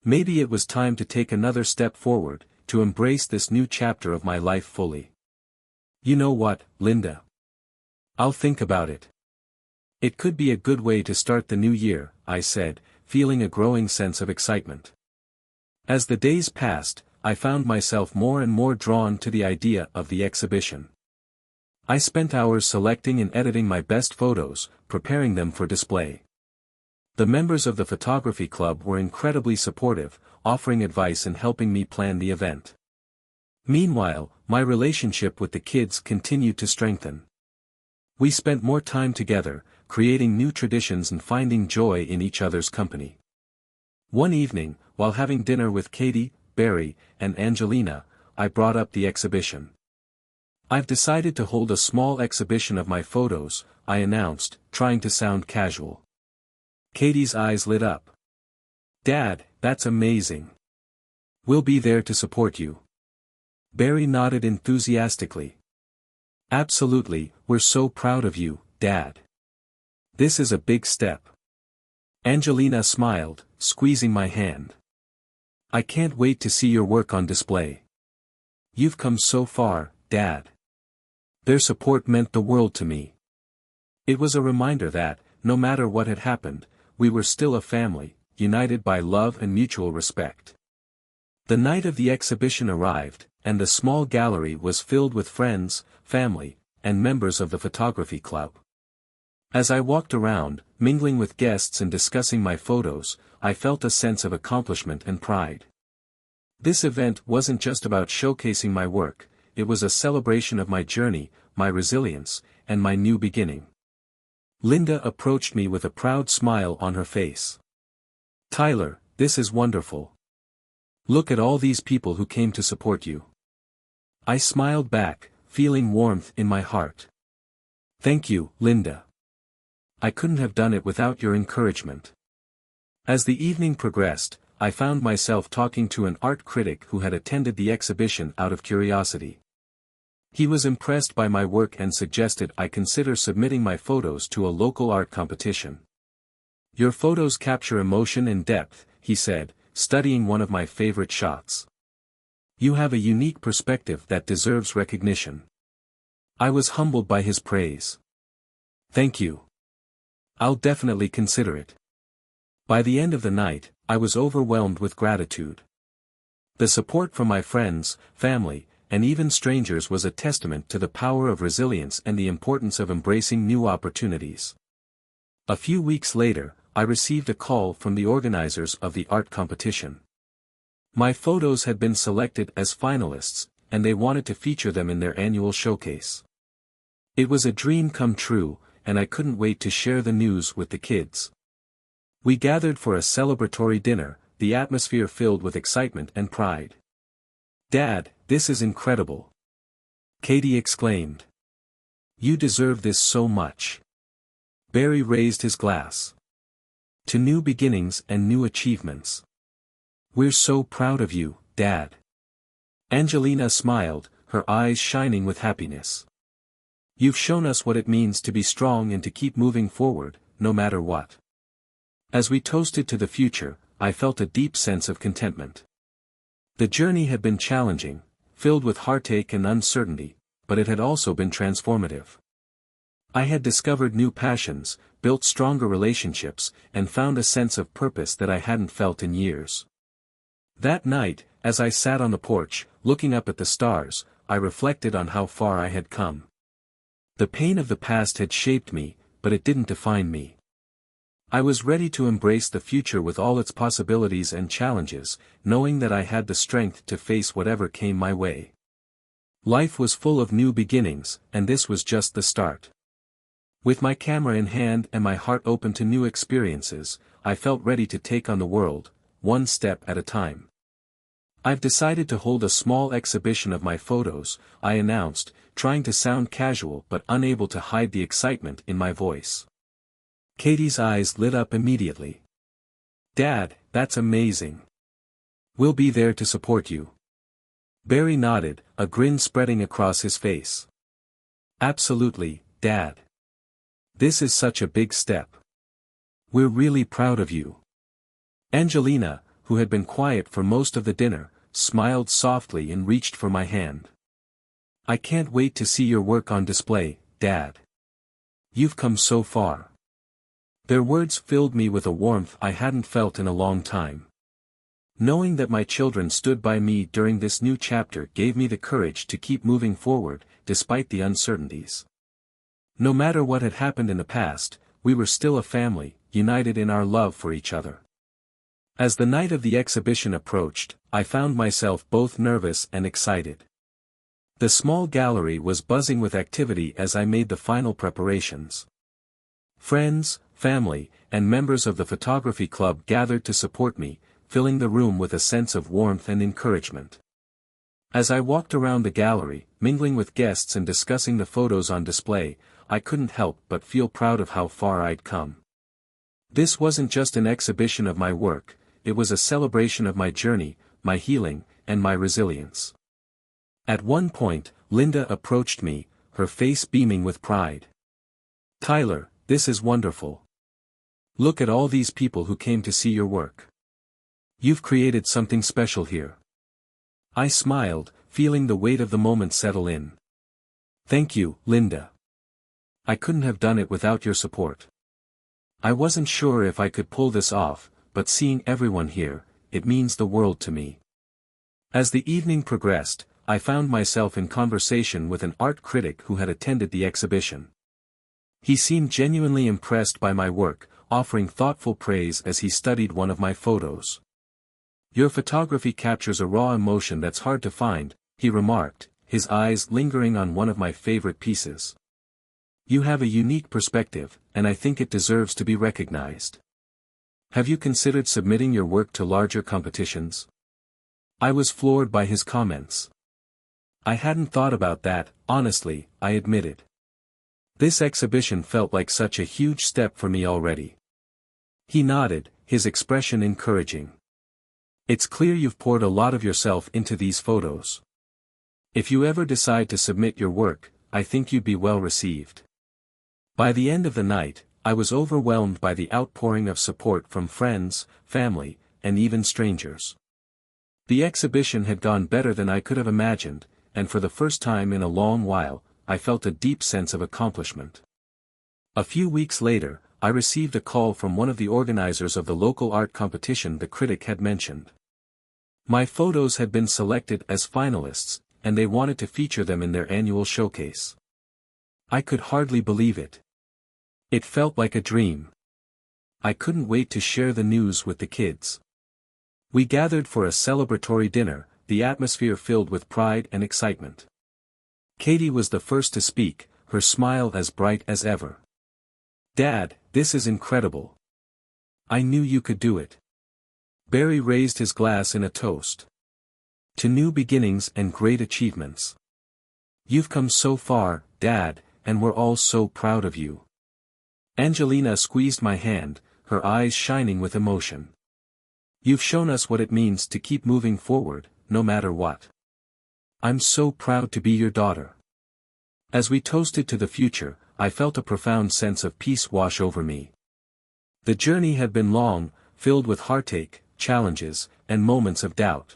Maybe it was time to take another step forward, to embrace this new chapter of my life fully. "You know what, Linda? I'll think about it. It could be a good way to start the new year," I said, feeling a growing sense of excitement. As the days passed, I found myself more and more drawn to the idea of the exhibition. I spent hours selecting and editing my best photos, preparing them for display. The members of the photography club were incredibly supportive, offering advice and helping me plan the event. Meanwhile, my relationship with the kids continued to strengthen. We spent more time together, creating new traditions and finding joy in each other's company. One evening, while having dinner with Katie, Barry, and Angelina, I brought up the exhibition. "I've decided to hold a small exhibition of my photos," I announced, trying to sound casual. Katie's eyes lit up. "Dad, that's amazing. We'll be there to support you." Barry nodded enthusiastically. "Absolutely, we're so proud of you, Dad. This is a big step." Angelina smiled, squeezing my hand. "I can't wait to see your work on display. You've come so far, Dad." Their support meant the world to me. It was a reminder that, no matter what had happened, we were still a family, united by love and mutual respect. The night of the exhibition arrived, and the small gallery was filled with friends, family, and members of the photography club. As I walked around, mingling with guests and discussing my photos, I felt a sense of accomplishment and pride. This event wasn't just about showcasing my work, it was a celebration of my journey, my resilience, and my new beginning. Linda approached me with a proud smile on her face. "Tyler, this is wonderful. Look at all these people who came to support you." I smiled back, feeling warmth in my heart. "Thank you, Linda. I couldn't have done it without your encouragement." As the evening progressed, I found myself talking to an art critic who had attended the exhibition out of curiosity. He was impressed by my work and suggested I consider submitting my photos to a local art competition. "Your photos capture emotion and depth," he said, studying one of my favorite shots. "You have a unique perspective that deserves recognition." I was humbled by his praise. "Thank you. I'll definitely consider it." By the end of the night, I was overwhelmed with gratitude. The support from my friends, family, and even strangers was a testament to the power of resilience and the importance of embracing new opportunities. A few weeks later, I received a call from the organizers of the art competition. My photos had been selected as finalists, and they wanted to feature them in their annual showcase. It was a dream come true, and I couldn't wait to share the news with the kids. We gathered for a celebratory dinner, the atmosphere filled with excitement and pride. "Dad, this is incredible!" Katie exclaimed. "You deserve this so much." Barry raised his glass. "To new beginnings and new achievements." "We're so proud of you, Dad." Angelina smiled, her eyes shining with happiness. "You've shown us what it means to be strong and to keep moving forward, no matter what." As we toasted to the future, I felt a deep sense of contentment. The journey had been challenging, filled with heartache and uncertainty, but it had also been transformative. I had discovered new passions, built stronger relationships, and found a sense of purpose that I hadn't felt in years. That night, as I sat on the porch, looking up at the stars, I reflected on how far I had come. The pain of the past had shaped me, but it didn't define me. I was ready to embrace the future with all its possibilities and challenges, knowing that I had the strength to face whatever came my way. Life was full of new beginnings, and this was just the start. With my camera in hand and my heart open to new experiences, I felt ready to take on the world, one step at a time. "I've decided to hold a small exhibition of my photos," I announced, trying to sound casual but unable to hide the excitement in my voice. Katie's eyes lit up immediately. "Dad, that's amazing. We'll be there to support you." Barry nodded, a grin spreading across his face. "Absolutely, Dad. This is such a big step. We're really proud of you." Angelina, who had been quiet for most of the dinner, smiled softly and reached for my hand. "I can't wait to see your work on display, Dad. You've come so far." Their words filled me with a warmth I hadn't felt in a long time. Knowing that my children stood by me during this new chapter gave me the courage to keep moving forward, despite the uncertainties. No matter what had happened in the past, we were still a family, united in our love for each other. As the night of the exhibition approached, I found myself both nervous and excited. The small gallery was buzzing with activity as I made the final preparations. Friends, family, and members of the photography club gathered to support me, filling the room with a sense of warmth and encouragement. As I walked around the gallery, mingling with guests and discussing the photos on display, I couldn't help but feel proud of how far I'd come. This wasn't just an exhibition of my work, it was a celebration of my journey, my healing, and my resilience. At one point, Linda approached me, her face beaming with pride. "Tyler, this is wonderful. Look at all these people who came to see your work. You've created something special here." I smiled, feeling the weight of the moment settle in. "Thank you, Linda. I couldn't have done it without your support. I wasn't sure if I could pull this off, but seeing everyone here, it means the world to me." As the evening progressed, I found myself in conversation with an art critic who had attended the exhibition. He seemed genuinely impressed by my work, offering thoughtful praise as he studied one of my photos. "Your photography captures a raw emotion that's hard to find," he remarked, his eyes lingering on one of my favorite pieces. "You have a unique perspective, and I think it deserves to be recognized. Have you considered submitting your work to larger competitions?" I was floored by his comments. "I hadn't thought about that, honestly," I admitted. This exhibition felt like such a huge step for me already. He nodded, his expression encouraging. "It's clear you've poured a lot of yourself into these photos. If you ever decide to submit your work, I think you'd be well received. By the end of the night, I was overwhelmed by the outpouring of support from friends, family, and even strangers. The exhibition had gone better than I could have imagined, and for the first time in a long while, I felt a deep sense of accomplishment. A few weeks later, I received a call from one of the organizers of the local art competition the critic had mentioned. My photos had been selected as finalists, and they wanted to feature them in their annual showcase. I could hardly believe it. It felt like a dream. I couldn't wait to share the news with the kids. We gathered for a celebratory dinner, the atmosphere filled with pride and excitement. Katie was the first to speak, her smile as bright as ever. "Dad, this is incredible. I knew you could do it." Barry raised his glass in a toast. "To new beginnings and great achievements. You've come so far, Dad, and we're all so proud of you." Angelina squeezed my hand, her eyes shining with emotion. "You've shown us what it means to keep moving forward, no matter what. I'm so proud to be your daughter." As we toasted to the future, I felt a profound sense of peace wash over me. The journey had been long, filled with heartache, challenges, and moments of doubt.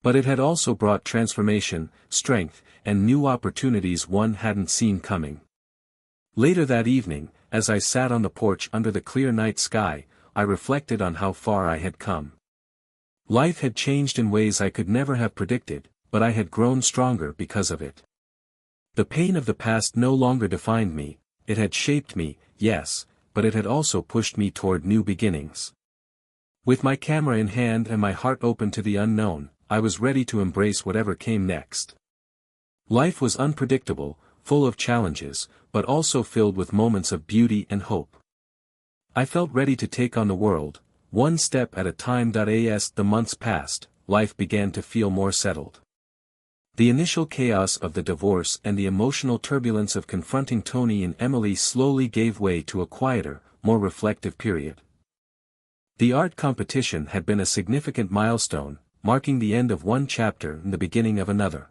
But it had also brought transformation, strength, and new opportunities one hadn't seen coming. Later that evening, as I sat on the porch under the clear night sky, I reflected on how far I had come. Life had changed in ways I could never have predicted, but I had grown stronger because of it. The pain of the past no longer defined me. It had shaped me, yes, but it had also pushed me toward new beginnings. With my camera in hand and my heart open to the unknown, I was ready to embrace whatever came next. Life was unpredictable, full of challenges, but also filled with moments of beauty and hope. I felt ready to take on the world, one step at a time. As the months passed, life began to feel more settled. The initial chaos of the divorce and the emotional turbulence of confronting Tony and Emily slowly gave way to a quieter, more reflective period. The art competition had been a significant milestone, marking the end of one chapter and the beginning of another.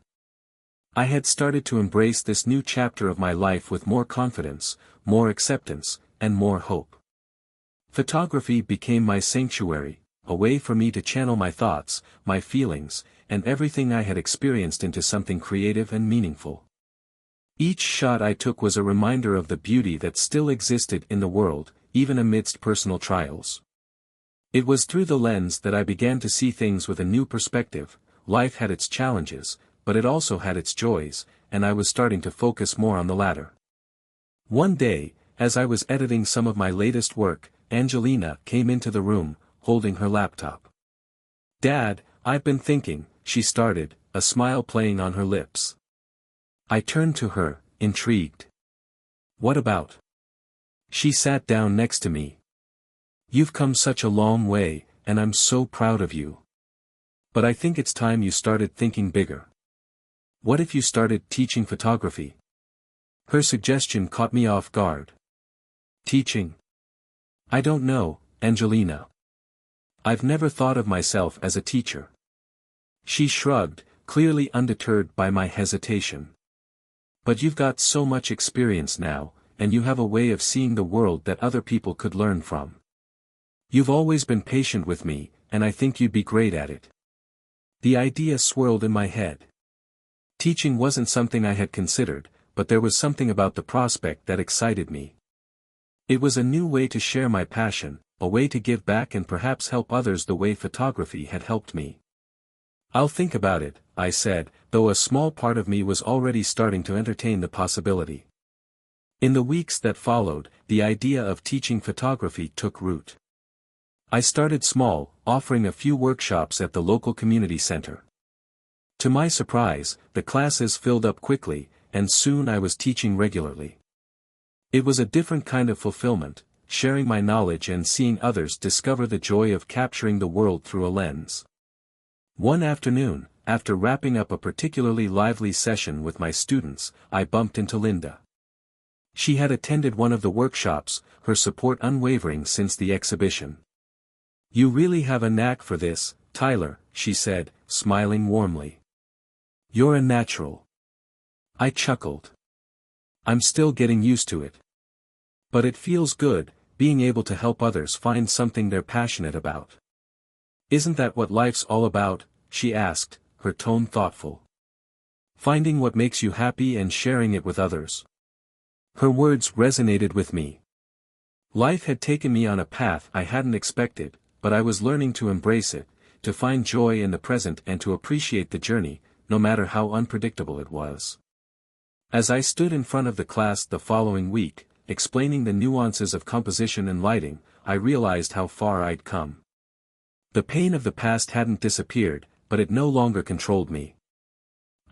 I had started to embrace this new chapter of my life with more confidence, more acceptance, and more hope. Photography became my sanctuary, a way for me to channel my thoughts, my feelings, and everything I had experienced into something creative and meaningful. Each shot I took was a reminder of the beauty that still existed in the world, even amidst personal trials. It was through the lens that I began to see things with a new perspective. Life had its challenges, but it also had its joys, and I was starting to focus more on the latter. One day, as I was editing some of my latest work, Angelina came into the room, holding her laptop. "Dad, I've been thinking," she started, a smile playing on her lips. I turned to her, intrigued. "What about?" She sat down next to me. "You've come such a long way, and I'm so proud of you. But I think it's time you started thinking bigger. What if you started teaching photography?" Her suggestion caught me off guard. "Teaching? I don't know, Angelina. I've never thought of myself as a teacher." She shrugged, clearly undeterred by my hesitation. "But you've got so much experience now, and you have a way of seeing the world that other people could learn from. You've always been patient with me, and I think you'd be great at it." The idea swirled in my head. Teaching wasn't something I had considered, but there was something about the prospect that excited me. It was a new way to share my passion, a way to give back and perhaps help others the way photography had helped me. "I'll think about it," I said, though a small part of me was already starting to entertain the possibility. In the weeks that followed, the idea of teaching photography took root. I started small, offering a few workshops at the local community center. To my surprise, the classes filled up quickly, and soon I was teaching regularly. It was a different kind of fulfillment, sharing my knowledge and seeing others discover the joy of capturing the world through a lens. One afternoon, after wrapping up a particularly lively session with my students, I bumped into Linda. She had attended one of the workshops, her support unwavering since the exhibition. "You really have a knack for this, Tyler," she said, smiling warmly. You're a natural. I chuckled. I'm still getting used to it. But it feels good, being able to help others find something they're passionate about. Isn't that what life's all about? She asked, her tone thoughtful. Finding what makes you happy and sharing it with others. Her words resonated with me. Life had taken me on a path I hadn't expected, but I was learning to embrace it, to find joy in the present and to appreciate the journey, no matter how unpredictable it was. As I stood in front of the class the following week, explaining the nuances of composition and lighting, I realized how far I'd come. The pain of the past hadn't disappeared, but it no longer controlled me.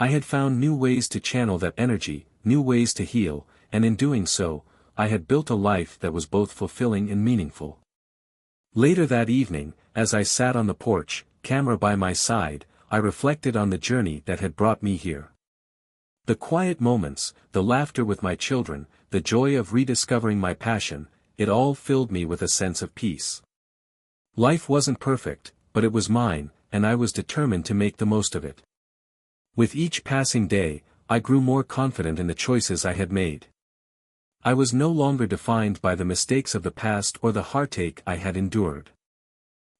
I had found new ways to channel that energy, new ways to heal, and in doing so, I had built a life that was both fulfilling and meaningful. Later that evening, as I sat on the porch, camera by my side, I reflected on the journey that had brought me here. The quiet moments, the laughter with my children, the joy of rediscovering my passion, it all filled me with a sense of peace. Life wasn't perfect, but it was mine, and I was determined to make the most of it. With each passing day, I grew more confident in the choices I had made. I was no longer defined by the mistakes of the past or the heartache I had endured.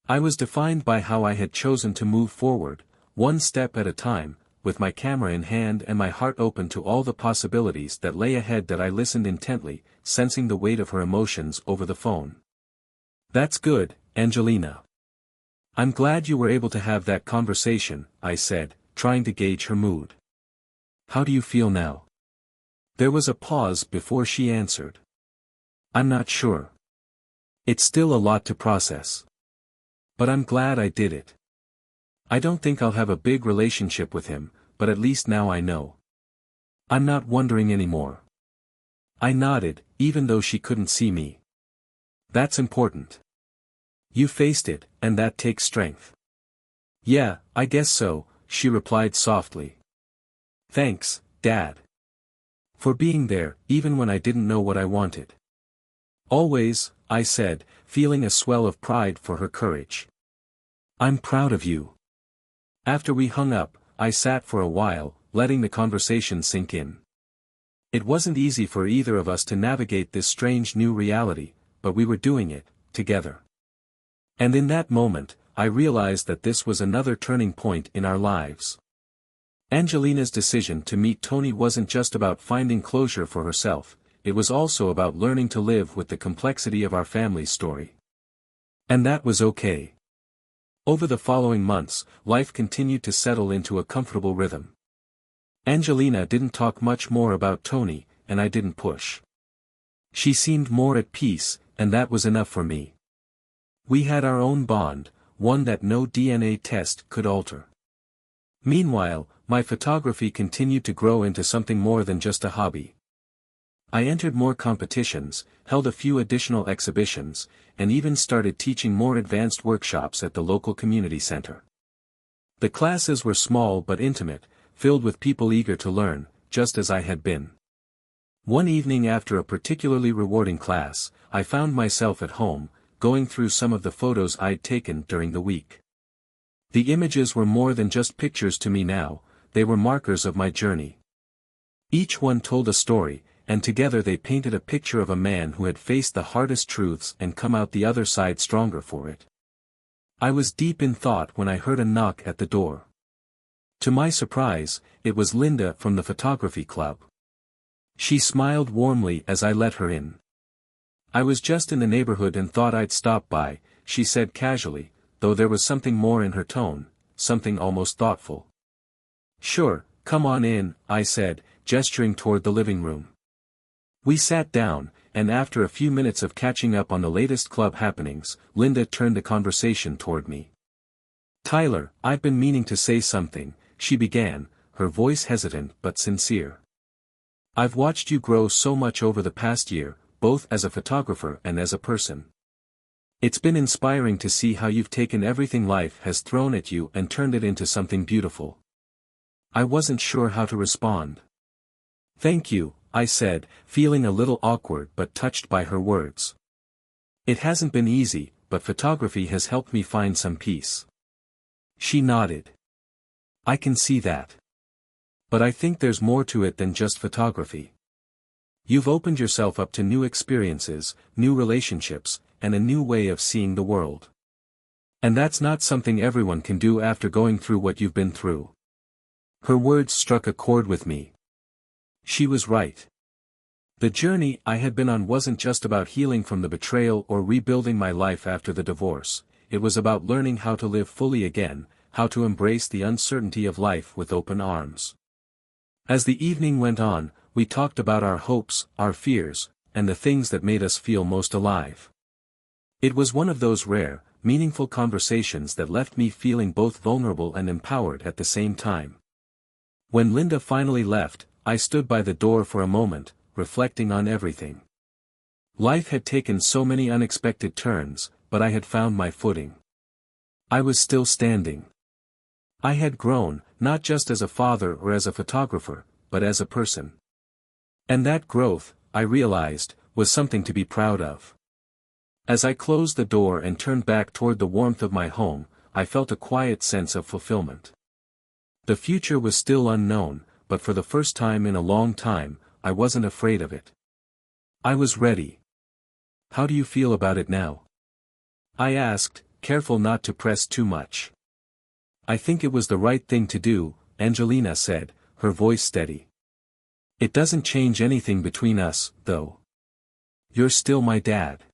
I was defined by how I had chosen to move forward, one step at a time, with my camera in hand and my heart open to all the possibilities that lay ahead. That I listened intently, sensing the weight of her emotions over the phone. "That's good, Angelina. I'm glad you were able to have that conversation," I said, trying to gauge her mood. "How do you feel now?" There was a pause before she answered. "I'm not sure. It's still a lot to process. But I'm glad I did it. I don't think I'll have a big relationship with him, but at least now I know. I'm not wondering anymore." I nodded, even though she couldn't see me. "That's important. You faced it, and that takes strength." "Yeah, I guess so," she replied softly. "Thanks, Dad. For being there, even when I didn't know what I wanted." "Always," I said, feeling a swell of pride for her courage. "I'm proud of you." After we hung up, I sat for a while, letting the conversation sink in. It wasn't easy for either of us to navigate this strange new reality, but we were doing it, together. And in that moment, I realized that this was another turning point in our lives. Angelina's decision to meet Tony wasn't just about finding closure for herself, it was also about learning to live with the complexity of our family's story. And that was okay. Over the following months, life continued to settle into a comfortable rhythm. Angelina didn't talk much more about Tony, and I didn't push. She seemed more at peace, and that was enough for me. We had our own bond, one that no DNA test could alter. Meanwhile, my photography continued to grow into something more than just a hobby. I entered more competitions, held a few additional exhibitions, and even started teaching more advanced workshops at the local community center. The classes were small but intimate, filled with people eager to learn, just as I had been. One evening after a particularly rewarding class, I found myself at home, going through some of the photos I'd taken during the week. The images were more than just pictures to me now, they were markers of my journey. Each one told a story, and together they painted a picture of a man who had faced the hardest truths and come out the other side stronger for it. I was deep in thought when I heard a knock at the door. To my surprise, it was Linda from the photography club. She smiled warmly as I let her in. "I was just in the neighborhood and thought I'd stop by," she said casually, though there was something more in her tone, something almost thoughtful. "Sure, come on in," I said, gesturing toward the living room. We sat down, and after a few minutes of catching up on the latest club happenings, Linda turned the conversation toward me. "Tyler, I've been meaning to say something," she began, her voice hesitant but sincere. "I've watched you grow so much over the past year, both as a photographer and as a person. It's been inspiring to see how you've taken everything life has thrown at you and turned it into something beautiful." I wasn't sure how to respond. "Thank you," I said, feeling a little awkward but touched by her words. "It hasn't been easy, but photography has helped me find some peace." She nodded. "I can see that. But I think there's more to it than just photography. You've opened yourself up to new experiences, new relationships, and a new way of seeing the world. And that's not something everyone can do after going through what you've been through. Her words struck a chord with me. She was right. The journey I had been on wasn't just about healing from the betrayal or rebuilding my life after the divorce, it was about learning how to live fully again, how to embrace the uncertainty of life with open arms. As the evening went on, we talked about our hopes, our fears, and the things that made us feel most alive. It was one of those rare, meaningful conversations that left me feeling both vulnerable and empowered at the same time. When Linda finally left, I stood by the door for a moment, reflecting on everything. Life had taken so many unexpected turns, but I had found my footing. I was still standing. I had grown, not just as a father or as a photographer, but as a person. And that growth, I realized, was something to be proud of. As I closed the door and turned back toward the warmth of my home, I felt a quiet sense of fulfillment. The future was still unknown, but for the first time in a long time, I wasn't afraid of it. I was ready. How do you feel about it now? I asked, careful not to press too much. I think it was the right thing to do, Angelina said, her voice steady. It doesn't change anything between us, though. You're still my dad.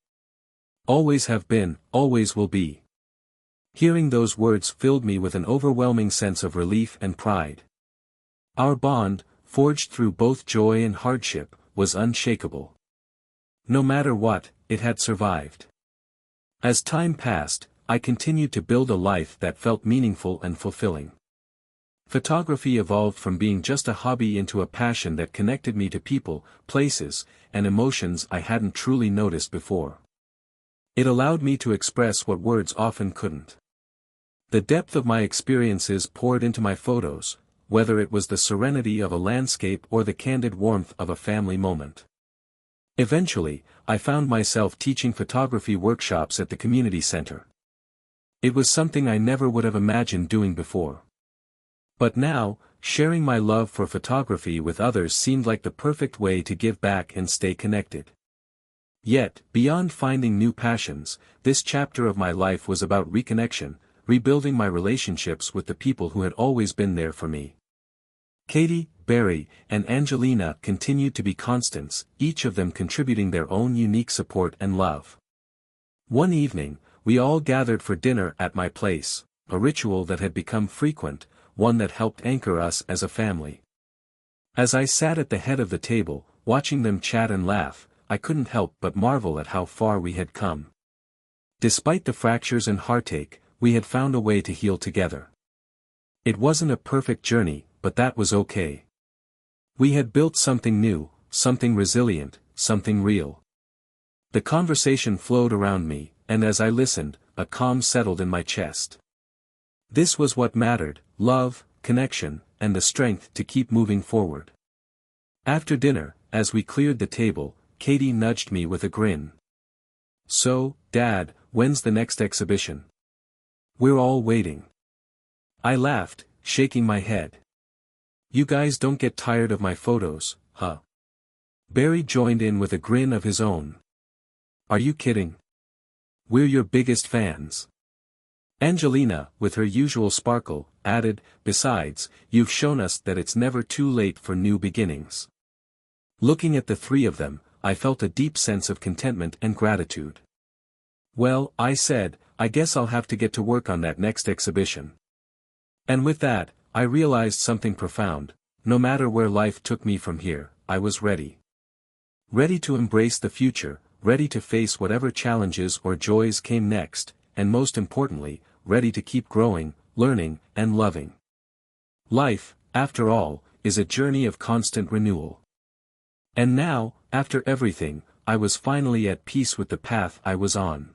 Always have been, always will be. Hearing those words filled me with an overwhelming sense of relief and pride. Our bond, forged through both joy and hardship, was unshakable. No matter what, it had survived. As time passed, I continued to build a life that felt meaningful and fulfilling. Photography evolved from being just a hobby into a passion that connected me to people, places, and emotions I hadn't truly noticed before. It allowed me to express what words often couldn't. The depth of my experiences poured into my photos, whether it was the serenity of a landscape or the candid warmth of a family moment. Eventually, I found myself teaching photography workshops at the community center. It was something I never would have imagined doing before. But now, sharing my love for photography with others seemed like the perfect way to give back and stay connected. Yet, beyond finding new passions, this chapter of my life was about reconnection, rebuilding my relationships with the people who had always been there for me. Katie, Barry, and Angelina continued to be constants, each of them contributing their own unique support and love. One evening, we all gathered for dinner at my place, a ritual that had become frequent, one that helped anchor us as a family. As I sat at the head of the table, watching them chat and laugh, I couldn't help but marvel at how far we had come. Despite the fractures and heartache, we had found a way to heal together. It wasn't a perfect journey, but that was okay. We had built something new, something resilient, something real. The conversation flowed around me, and as I listened, a calm settled in my chest. This was what mattered: love, connection, and the strength to keep moving forward. After dinner, as we cleared the table, Katie nudged me with a grin. "So, Dad, when's the next exhibition?" "We're all waiting." I laughed, shaking my head. "You guys don't get tired of my photos, huh?" Barry joined in with a grin of his own. "Are you kidding? We're your biggest fans." Angelina, with her usual sparkle, added, "Besides, you've shown us that it's never too late for new beginnings." Looking at the three of them, I felt a deep sense of contentment and gratitude. "Well," I said, "I guess I'll have to get to work on that next exhibition." And with that, I realized something profound: no matter where life took me from here, I was ready. Ready to embrace the future, ready to face whatever challenges or joys came next, and most importantly, ready to keep growing, learning, and loving. Life, after all, is a journey of constant renewal. And now, after everything, I was finally at peace with the path I was on.